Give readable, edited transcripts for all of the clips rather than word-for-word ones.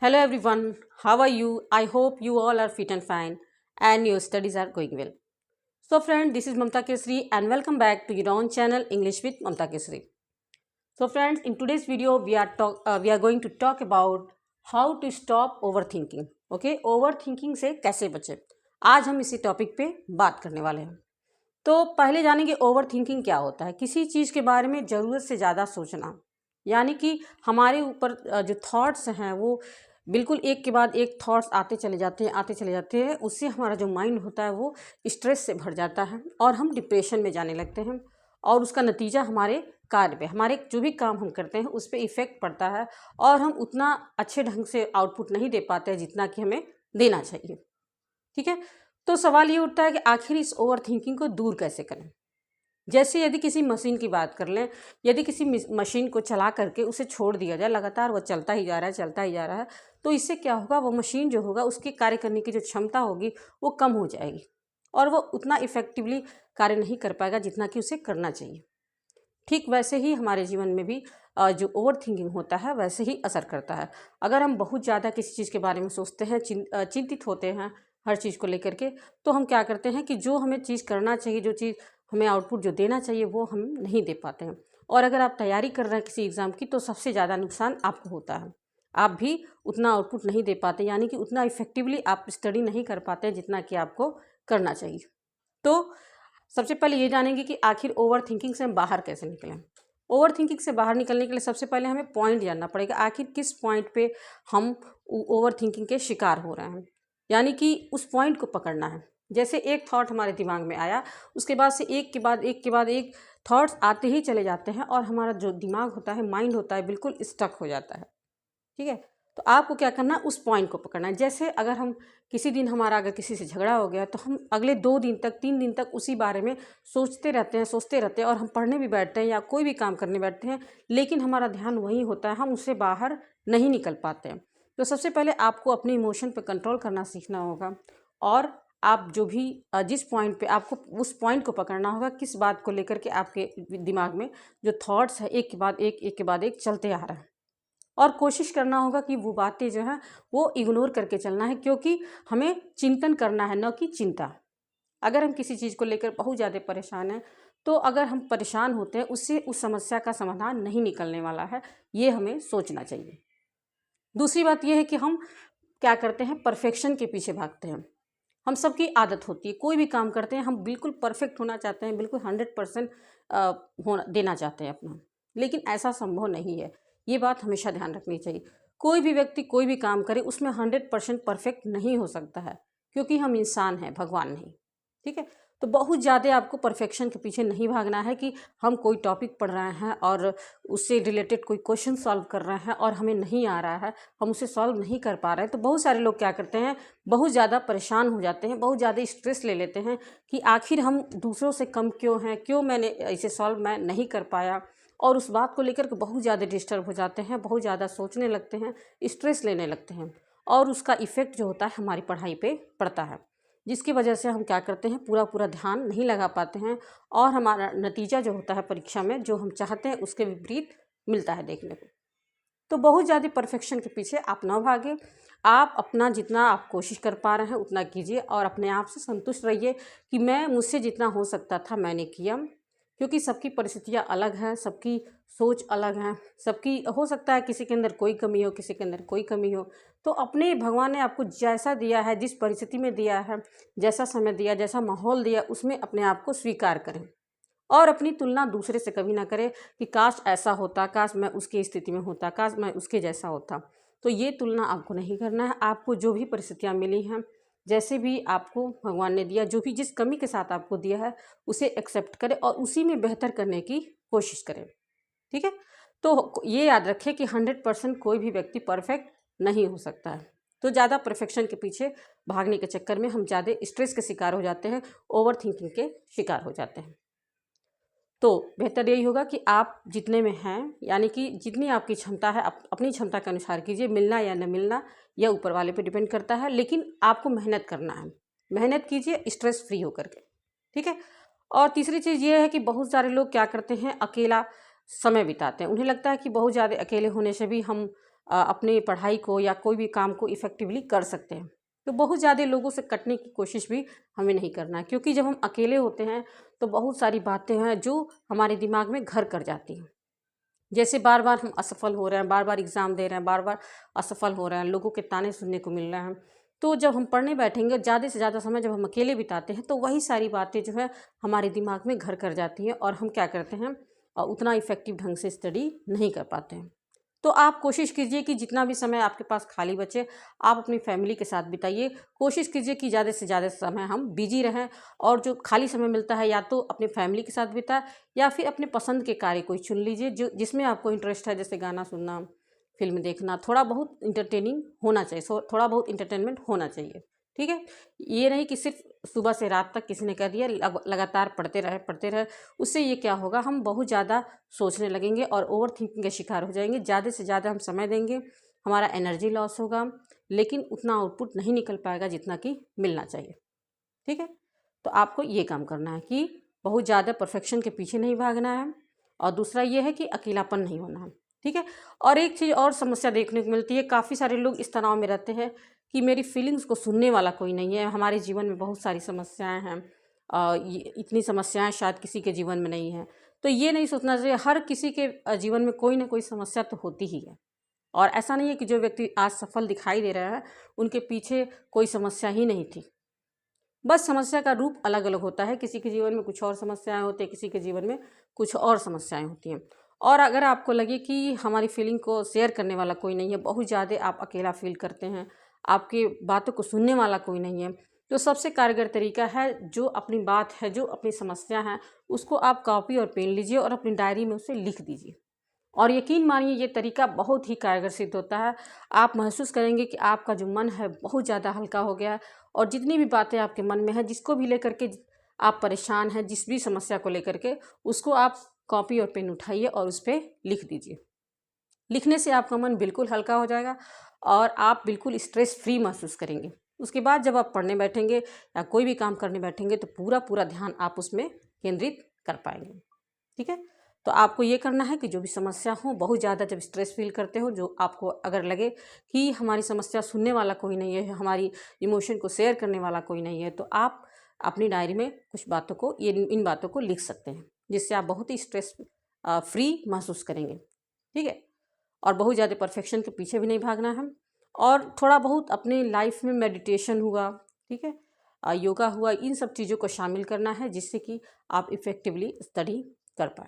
Hello everyone, how are you? I hope you all are fit and fine and your studies are going well. So friend, this is Mamta Kesri and welcome back to your own channel English with Mamta Kesri. So friends, in today's video we are going to talk about how to stop overthinking. Okay, overthinking से कैसे बचे, आज हम इसी topic पे बात करने वाले हैं। तो पहले जानेंगे ओवर थिंकिंग क्या होता है। किसी चीज़ के बारे में ज़रूरत से ज़्यादा सोचना, यानी कि हमारे ऊपर जो थॉट्स हैं वो बिल्कुल एक के बाद एक थॉट्स आते चले जाते हैं। उससे हमारा जो माइंड होता है वो स्ट्रेस से भर जाता है और हम डिप्रेशन में जाने लगते हैं और उसका नतीजा हमारे कार्य पे, हमारे जो भी काम हम करते हैं उस पर इफ़ेक्ट पड़ता है और हम उतना अच्छे ढंग से आउटपुट नहीं दे पाते हैं जितना कि हमें देना चाहिए। ठीक है, तो सवाल ये उठता है कि आखिर इस ओवर थिंकिंग को दूर कैसे करें। जैसे यदि किसी मशीन की बात कर लें, यदि किसी मशीन को चला करके उसे छोड़ दिया जाए, लगातार वो चलता ही जा रहा है, तो इससे क्या होगा, वो मशीन जो होगा उसकी कार्य करने की जो क्षमता होगी वो कम हो जाएगी और वो उतना इफ़ेक्टिवली कार्य नहीं कर पाएगा जितना कि उसे करना चाहिए। ठीक वैसे ही हमारे जीवन में भी जो ओवर थिंकिंग होता है वैसे ही असर करता है। अगर हम बहुत ज़्यादा किसी चीज़ के बारे में सोचते हैं, चिंतित होते हैं हर चीज़ को लेकर के, तो हम क्या करते हैं कि जो हमें चीज़ करना चाहिए, जो चीज़ हमें आउटपुट जो देना चाहिए वो हम नहीं दे पाते हैं। और अगर आप तैयारी कर रहे हैं किसी एग्ज़ाम की तो सबसे ज़्यादा नुकसान आपको होता है। आप भी उतना आउटपुट नहीं दे पाते, यानी कि उतना इफ़ेक्टिवली आप स्टडी नहीं कर पाते जितना कि आपको करना चाहिए। तो सबसे पहले ये जानेंगे कि आखिर ओवर थिंकिंग से हम बाहर कैसे निकलें। ओवर थिंकिंग से बाहर निकलने के लिए सबसे पहले हमें पॉइंट जानना पड़ेगा, आखिर किस पॉइंट पे हम ओवर थिंकिंग के शिकार हो रहे हैं, यानी कि उस पॉइंट को पकड़ना है। जैसे एक थॉट हमारे दिमाग में आया, उसके बाद से एक के बाद एक थॉट्स आते ही चले जाते हैं और हमारा जो दिमाग होता है, माइंड होता है, बिल्कुल स्टक हो जाता है। ठीक है, तो आपको क्या करना है, उस पॉइंट को पकड़ना है। जैसे अगर हम किसी दिन हमारा अगर किसी से झगड़ा हो गया तो हम अगले 2 दिन तक 3 दिन तक उसी बारे में सोचते रहते हैं और हम पढ़ने भी बैठते हैं या कोई भी काम करने बैठते हैं, लेकिन हमारा ध्यान वहीं होता है, हम उससे बाहर नहीं निकल पाते हैं। तो सबसे पहले आपको अपने इमोशन पर कंट्रोल करना सीखना होगा और आप जो भी जिस पॉइंट पे आपको उस पॉइंट को पकड़ना होगा, किस बात को लेकर के आपके दिमाग में जो थॉट्स है एक के बाद एक चलते आ रहा है, और कोशिश करना होगा कि वो बातें जो हैं वो इग्नोर करके चलना है, क्योंकि हमें चिंतन करना है, न कि चिंता। अगर हम किसी चीज़ को लेकर बहुत ज़्यादा परेशान हैं तो अगर हम परेशान होते हैं उससे उस समस्या का समाधान नहीं निकलने वाला है, ये हमें सोचना चाहिए। दूसरी बात ये है कि हम क्या करते हैं, परफेक्शन के पीछे भागते हैं। हम सबकी आदत होती है, कोई भी काम करते हैं हम बिल्कुल परफेक्ट होना चाहते हैं, बिल्कुल 100% होना देना चाहते हैं अपना, लेकिन ऐसा संभव नहीं है। ये बात हमेशा ध्यान रखनी चाहिए। कोई भी व्यक्ति कोई भी काम करे उसमें 100% परफेक्ट नहीं हो सकता है, क्योंकि हम इंसान हैं, भगवान नहीं। ठीक है, तो बहुत ज़्यादा आपको परफेक्शन के पीछे नहीं भागना है कि हम कोई टॉपिक पढ़ रहे हैं और उससे रिलेटेड कोई क्वेश्चन सॉल्व कर रहे हैं और हमें नहीं आ रहा है, हम उसे सॉल्व नहीं कर पा रहे हैं। तो बहुत सारे लोग क्या करते हैं, बहुत ज़्यादा परेशान हो जाते हैं, बहुत ज़्यादा स्ट्रेस ले लेते हैं कि आखिर हम दूसरों से कम क्यों हैं, क्यों मैंने इसे सॉल्व मैं नहीं कर पाया, और उस बात को लेकर के बहुत ज़्यादा डिस्टर्ब हो जाते हैं, बहुत ज़्यादा सोचने लगते हैं, स्ट्रेस लेने लगते हैं और उसका इफ़ेक्ट जो होता है हमारी पढ़ाई पे पड़ता है, जिसकी वजह से हम क्या करते हैं, पूरा ध्यान नहीं लगा पाते हैं और हमारा नतीजा जो होता है परीक्षा में जो हम चाहते हैं उसके विपरीत मिलता है देखने को। तो बहुत ज़्यादा परफेक्शन के पीछे आप ना भागे, आप अपना जितना आप कोशिश कर पा रहे हैं उतना कीजिए और अपने आप से संतुष्ट रहिए कि मैं मुझसे जितना हो सकता था मैंने किया, क्योंकि सबकी परिस्थितियाँ अलग हैं, सबकी सोच अलग हैं, सबकी हो सकता है किसी के अंदर कोई कमी हो, किसी के अंदर कोई कमी हो। तो अपने भगवान ने आपको जैसा दिया है, जिस परिस्थिति में दिया है, जैसा समय दिया, जैसा माहौल दिया, उसमें अपने आप को स्वीकार करें और अपनी तुलना दूसरे से कभी ना करें कि काश ऐसा होता, काश मैं उसकी स्थिति में होता, काश मैं उसके जैसा होता। तो ये तुलना आपको नहीं करना है। आपको जो भी परिस्थितियाँ मिली हैं, जैसे भी आपको भगवान ने दिया, जो भी जिस कमी के साथ आपको दिया है उसे एक्सेप्ट करें और उसी में बेहतर करने की कोशिश करें। ठीक है, तो ये याद रखें कि 100% कोई भी व्यक्ति परफेक्ट नहीं हो सकता है। तो ज़्यादा परफेक्शन के पीछे भागने के चक्कर में हम ज़्यादा स्ट्रेस के शिकार हो जाते हैं, ओवर थिंकिंग के शिकार हो जाते हैं। तो बेहतर यही होगा कि आप जितने में हैं, यानी कि जितनी आपकी क्षमता है अपनी क्षमता के अनुसार कीजिए। मिलना या न मिलना यह ऊपर वाले पे डिपेंड करता है, लेकिन आपको मेहनत करना है, मेहनत कीजिए स्ट्रेस फ्री होकर के। ठीक है, और तीसरी चीज़ ये है कि बहुत सारे लोग क्या करते हैं, अकेला समय बिताते हैं। उन्हें लगता है कि बहुत ज़्यादा अकेले होने से भी हम अपनी पढ़ाई को या कोई भी काम को इफ़ेक्टिवली कर सकते हैं। तो बहुत ज़्यादा लोगों से कटने की कोशिश भी हमें नहीं करना है, क्योंकि जब हम अकेले होते हैं तो बहुत सारी बातें हैं जो हमारे दिमाग में घर कर जाती हैं। जैसे बार बार हम असफल हो रहे हैं, बार बार एग्ज़ाम दे रहे हैं, बार बार असफल हो रहे हैं, लोगों के ताने सुनने को मिल रहे हैं। तो जब हम पढ़ने बैठेंगे, ज़्यादा से ज़्यादा समय जब हम अकेले बिताते हैं तो वही सारी बातें जो है हमारे दिमाग में घर कर जाती हैं और हम क्या करते हैं, उतना इफ़ेक्टिव ढंग से स्टडी नहीं कर पाते हैं। तो आप कोशिश कीजिए कि जितना भी समय आपके पास खाली बचे, आप अपनी फैमिली के साथ बिताइए। कोशिश कीजिए कि ज़्यादा से ज़्यादा समय हम बिजी रहें, और जो खाली समय मिलता है या तो अपनी फैमिली के साथ बिताएं या फिर अपने पसंद के कार्य कोई चुन लीजिए जो जिसमें आपको इंटरेस्ट है, जैसे गाना सुनना, फिल्म देखना। थोड़ा बहुत इंटरटेनिंग होना चाहिए, थोड़ा बहुत इंटरटेनमेंट होना चाहिए। ठीक है, ये नहीं कि सिर्फ सुबह से रात तक किसी ने कह दिया लगातार पढ़ते रहे। उससे ये क्या होगा, हम बहुत ज़्यादा सोचने लगेंगे और ओवर थिंकिंग के शिकार हो जाएंगे। ज़्यादा से ज़्यादा हम समय देंगे, हमारा एनर्जी लॉस होगा, लेकिन उतना आउटपुट नहीं निकल पाएगा जितना कि मिलना चाहिए। ठीक है, तो आपको ये काम करना है कि बहुत ज़्यादा परफेक्शन के पीछे नहीं भागना है, और दूसरा ये है कि अकेलापन नहीं होना है। ठीक है, और एक चीज़ और समस्या देखने को मिलती है, काफ़ी सारे लोग इस तनाव में रहते हैं कि मेरी फीलिंग्स को सुनने वाला कोई नहीं है। हमारे जीवन में बहुत सारी समस्याएं हैं, इतनी समस्याएं शायद किसी के जीवन में नहीं है। तो ये नहीं सोचना चाहिए, हर किसी के जीवन में कोई ना कोई समस्या तो होती ही है, और ऐसा नहीं है कि जो व्यक्ति आज सफल दिखाई दे रहा है उनके पीछे कोई समस्या ही नहीं थी। बस समस्या का रूप अलग अलग होता है, किसी के जीवन में कुछ और समस्याएं होती हैं, किसी के जीवन में कुछ और समस्याएं होती हैं। और अगर आपको लगे कि हमारी फीलिंग को शेयर करने वाला कोई नहीं है, बहुत ज़्यादा आप अकेला फील करते हैं, आपकी बातों को सुनने वाला कोई नहीं है, तो सबसे कारगर तरीका है, जो अपनी बात है, जो अपनी समस्या है, उसको आप कॉपी और पेन लीजिए और अपनी डायरी में उसे लिख दीजिए। और यकीन मानिए ये तरीका बहुत ही कारगर सिद्ध होता है। आप महसूस करेंगे कि आपका जो मन है बहुत ज़्यादा हल्का हो गया है, और जितनी भी बातें आपके मन में हैं, जिसको भी लेकर के आप परेशान हैं, जिस भी समस्या को लेकर के, उसको आप कॉपी और पेन उठाइए और उस पर लिख दीजिए। लिखने से आपका मन बिल्कुल हल्का हो जाएगा और आप बिल्कुल स्ट्रेस फ्री महसूस करेंगे। उसके बाद जब आप पढ़ने बैठेंगे या कोई भी काम करने बैठेंगे तो पूरा पूरा ध्यान आप उसमें केंद्रित कर पाएंगे। ठीक है, तो आपको ये करना है कि जो भी समस्या हो, बहुत ज़्यादा जब स्ट्रेस फील करते हो, जो आपको अगर लगे कि हमारी समस्या सुनने वाला कोई नहीं है, हमारी इमोशन को शेयर करने वाला कोई नहीं है, तो आप अपनी डायरी में कुछ बातों को, इन बातों को लिख सकते हैं, जिससे आप बहुत ही स्ट्रेस फ्री महसूस करेंगे। ठीक है, और बहुत ज़्यादा परफेक्शन के पीछे भी नहीं भागना है, और थोड़ा बहुत अपनी लाइफ में मेडिटेशन हुआ, ठीक है, योगा हुआ, इन सब चीज़ों को शामिल करना है, जिससे कि आप इफ़ेक्टिवली स्टडी कर पाए।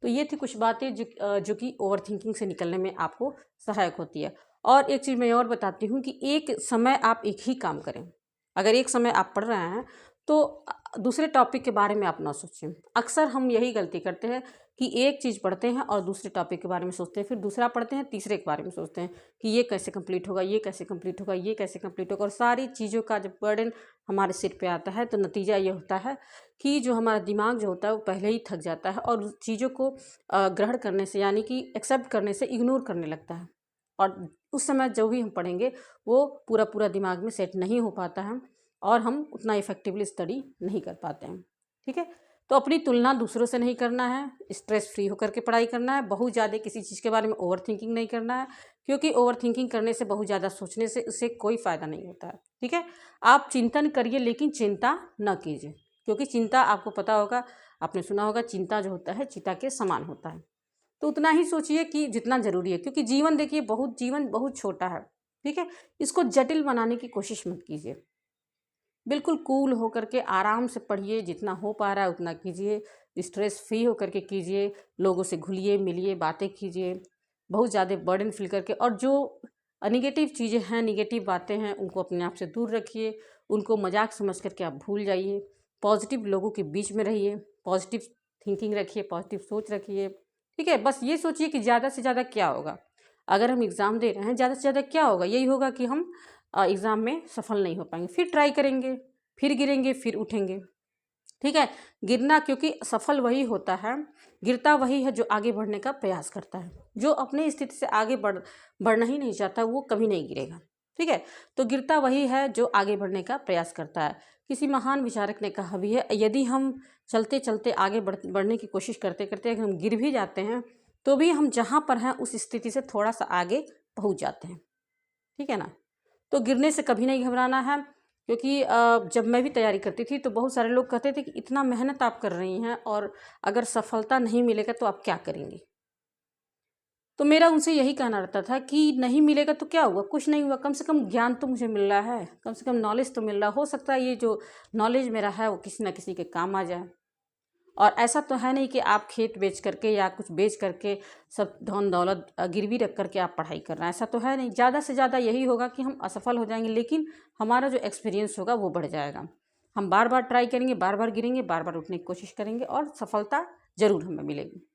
तो ये थी कुछ बातें जो कि ओवर थिंकिंग से निकलने में आपको सहायक होती है। और एक चीज़ मैं और बताती हूँ कि एक समय आप एक ही काम करें। अगर एक समय आप पढ़ रहे हैं तो दूसरे टॉपिक के बारे में आप ना सोचें। अक्सर हम यही गलती करते हैं कि एक चीज़ पढ़ते हैं और दूसरे टॉपिक के बारे में सोचते हैं, फिर दूसरा पढ़ते हैं, तीसरे के बारे में सोचते हैं कि ये कैसे कंप्लीट होगा, ये कैसे कंप्लीट होगा, ये कैसे कंप्लीट होगा, और सारी चीज़ों का जब बर्डन हमारे सिर पे आता है तो नतीजा ये होता है कि जो हमारा दिमाग जो होता है वो पहले ही थक जाता है और उस चीज़ों को ग्रहण करने से, यानी कि एक्सेप्ट करने से इग्नोर करने लगता है, और उस समय जो भी हम पढ़ेंगे वो पूरा पूरा दिमाग में सेट नहीं हो पाता है और हम उतना इफेक्टिवली स्टडी नहीं कर पाते हैं। ठीक है, तो अपनी तुलना दूसरों से नहीं करना है, स्ट्रेस फ्री होकर के पढ़ाई करना है, बहुत ज़्यादा किसी चीज़ के बारे में ओवर थिंकिंग नहीं करना है, क्योंकि ओवर थिंकिंग करने से, बहुत ज़्यादा सोचने से उससे कोई फ़ायदा नहीं होता है। ठीक है, आप चिंतन करिए लेकिन चिंता न कीजिए, क्योंकि चिंता, आपको पता होगा, आपने सुना होगा, चिंता जो होता है चिता के समान होता है। तो उतना ही सोचिए कि जितना ज़रूरी है, क्योंकि जीवन देखिए, जीवन बहुत छोटा है। ठीक है, इसको जटिल बनाने की कोशिश मत कीजिए। बिल्कुल कूल होकर के आराम से पढ़िए, जितना हो पा रहा है उतना कीजिए, स्ट्रेस फ्री होकर के कीजिए, लोगों से घुलिए मिलिए, बातें कीजिए, बहुत ज़्यादा बर्डन फील करके। और जो निगेटिव चीज़ें हैं, निगेटिव बातें हैं, उनको अपने आप से दूर रखिए, उनको मजाक समझ करके आप भूल जाइए, पॉजिटिव लोगों के बीच में रहिए, पॉजिटिव थिंकिंग रखिए, पॉजिटिव सोच रखिए। ठीक है, बस ये सोचिए कि ज़्यादा से ज़्यादा क्या होगा, अगर हम एग्ज़ाम दे रहे हैं, ज़्यादा से ज़्यादा क्या होगा, यही होगा कि हम एग्ज़ाम में सफल नहीं हो पाएंगे, फिर ट्राई करेंगे, फिर गिरेंगे, फिर उठेंगे। ठीक है, गिरना, क्योंकि सफल वही होता है, गिरता वही है जो आगे बढ़ने का प्रयास करता है। जो अपनी स्थिति से आगे बढ़ना ही नहीं चाहता वो कभी नहीं गिरेगा। ठीक है, तो गिरता वही है जो आगे बढ़ने का प्रयास करता है। किसी महान विचारक ने कहा भी है, यदि हम चलते चलते आगे बढ़ने की कोशिश करते करते अगर हम गिर भी जाते हैं तो भी हम जहाँ पर हैं उस स्थिति से थोड़ा सा आगे पहुँच जाते हैं, ठीक है ना। तो गिरने से कभी नहीं घबराना है, क्योंकि जब मैं भी तैयारी करती थी तो बहुत सारे लोग कहते थे कि इतना मेहनत आप कर रही हैं और अगर सफलता नहीं मिलेगा तो आप क्या करेंगी। तो मेरा उनसे यही कहना रहता था कि नहीं मिलेगा तो क्या हुआ, कुछ नहीं हुआ, कम से कम ज्ञान तो मुझे मिल रहा है, कम से कम नॉलेज तो मिल रहा, हो सकता है ये जो नॉलेज मेरा है वो किसी ना किसी के काम आ जाए। और ऐसा तो है नहीं कि आप खेत बेच करके या कुछ बेच करके सब धन दौलत गिरवी रख करके आप पढ़ाई कर रहे हैं, ऐसा तो है नहीं। ज़्यादा से ज़्यादा यही होगा कि हम असफल हो जाएंगे, लेकिन हमारा जो एक्सपीरियंस होगा वो बढ़ जाएगा। हम बार बार ट्राई करेंगे, बार बार गिरेंगे, बार बार उठने की कोशिश करेंगे और सफलता ज़रूर हमें मिलेगी।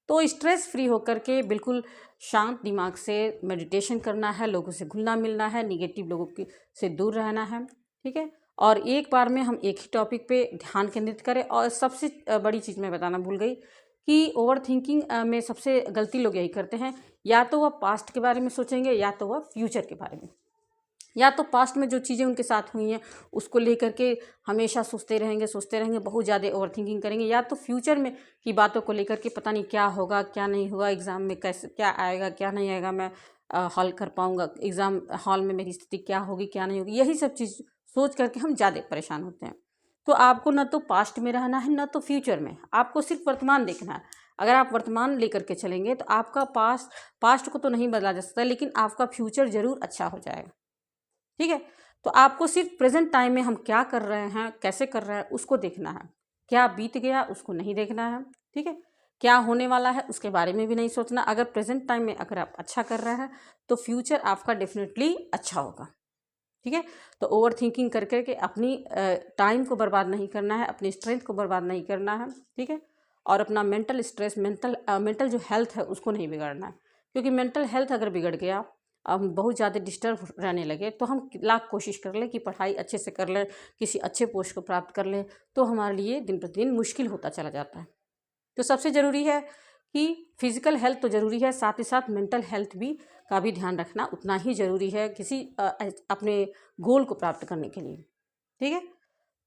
तो स्ट्रेस फ्री होकर के बिल्कुल शांत दिमाग से मेडिटेशन करना है, लोगों से घुलना मिलना है, निगेटिव लोगों की से दूर रहना है, ठीक है। और एक बार में हम एक ही टॉपिक पे ध्यान केंद्रित करें। और सबसे बड़ी चीज़ मैं बताना भूल गई कि ओवर थिंकिंग में सबसे गलती लोग यही करते हैं, या तो वह पास्ट के बारे में सोचेंगे या तो वह फ्यूचर के बारे में। या तो पास्ट में जो चीज़ें उनके साथ हुई हैं उसको लेकर के हमेशा सोचते रहेंगे, बहुत ज़्यादा ओवर थिंकिंग करेंगे, या तो फ्यूचर में की बातों को लेकर के पता नहीं क्या होगा क्या नहीं होगा, एग्ज़ाम में कैसे क्या आएगा क्या नहीं आएगा, मैं हल कर पाऊँगा, एग्ज़ाम हॉल में मेरी स्थिति क्या होगी क्या नहीं होगी, यही सब चीज़ सोच करके हम ज़्यादा परेशान होते हैं। तो आपको न तो पास्ट में रहना है न तो फ्यूचर में, आपको सिर्फ वर्तमान देखना है। अगर आप वर्तमान लेकर के चलेंगे तो आपका पास्ट को तो नहीं बदला जा सकता, लेकिन आपका फ्यूचर ज़रूर अच्छा हो जाएगा, ठीक है। तो आपको सिर्फ प्रेजेंट टाइम में हम क्या कर रहे हैं, कैसे कर रहे हैं, उसको देखना है। क्या बीत गया उसको नहीं देखना है, ठीक है। क्या होने वाला है उसके बारे में भी नहीं सोचना। अगर प्रेजेंट टाइम में अगर आप अच्छा कर रहे हैं तो फ्यूचर आपका डेफिनेटली अच्छा होगा, ठीक है। तो ओवर थिंकिंग कर करके अपनी टाइम को बर्बाद नहीं करना है, अपनी स्ट्रेंथ को बर्बाद नहीं करना है, ठीक है। और अपना मेंटल स्ट्रेस मेंटल जो हेल्थ है उसको नहीं बिगाड़ना है, क्योंकि मेंटल हेल्थ अगर बिगड़ गया, हम बहुत ज़्यादा डिस्टर्ब रहने लगे, तो हम लाख कोशिश कर लें कि पढ़ाई अच्छे से कर लें, किसी अच्छे पोस्ट को प्राप्त कर लें, तो हमारे लिए दिन प्रतिदिन मुश्किल होता चला जाता है। तो सबसे ज़रूरी है कि फिजिकल हेल्थ तो ज़रूरी है, साथ ही साथ मेंटल हेल्थ भी का भी ध्यान रखना उतना ही ज़रूरी है किसी अपने गोल को प्राप्त करने के लिए, ठीक है।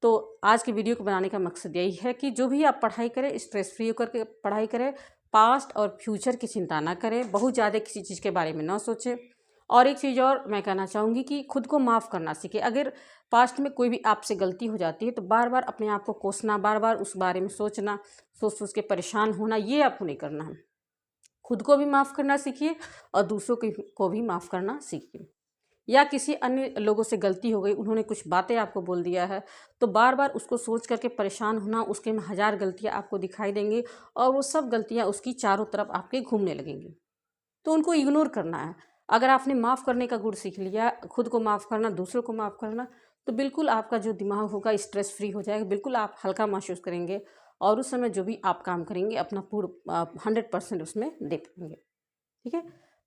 तो आज की वीडियो को बनाने का मकसद यही है कि जो भी आप पढ़ाई करें स्ट्रेस फ्री होकर के पढ़ाई करें, पास्ट और फ्यूचर की चिंता ना करें, बहुत ज़्यादा किसी चीज़ के बारे में ना सोचें। और एक चीज़ और मैं कहना चाहूँगी कि खुद को माफ़ करना सीखें। अगर पास्ट में कोई भी आपसे गलती हो जाती है तो बार बार अपने आप को कोसना, बार बार उस बारे में सोचना, सोच सोच के परेशान होना, ये आपको नहीं करना है। खुद को भी माफ़ करना सीखिए और दूसरों को भी माफ़ करना सीखिए। या किसी अन्य लोगों से गलती हो गई, उन्होंने कुछ बातें आपको बोल दिया है, तो बार बार उसको सोच करके परेशान होना, उसके में हज़ार गलतियाँ आपको दिखाई देंगी और वो सब गलतियाँ उसकी चारों तरफ आपके घूमने लगेंगी, तो उनको इग्नोर करना है। अगर आपने माफ़ करने का गुण सीख लिया, खुद को माफ़ करना, दूसरों को माफ़ करना, तो बिल्कुल आपका जो दिमाग होगा स्ट्रेस फ्री हो जाएगा, बिल्कुल आप हल्का महसूस करेंगे और उस समय जो भी आप काम करेंगे अपना पूर्ण 100% उसमें दे पाएंगे, ठीक है।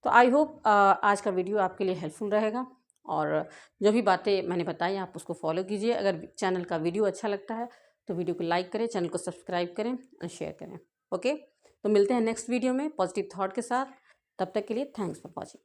तो आई होप आज का वीडियो आपके लिए हेल्पफुल रहेगा और जो भी बातें मैंने बताई आप उसको फॉलो कीजिए। अगर चैनल का वीडियो अच्छा लगता है तो वीडियो को लाइक करें, चैनल को सब्सक्राइब करें और शेयर करें, ओके। तो मिलते हैं नेक्स्ट वीडियो में पॉजिटिव थॉट के साथ। तब तक के लिए थैंक्स फॉर वॉचिंग।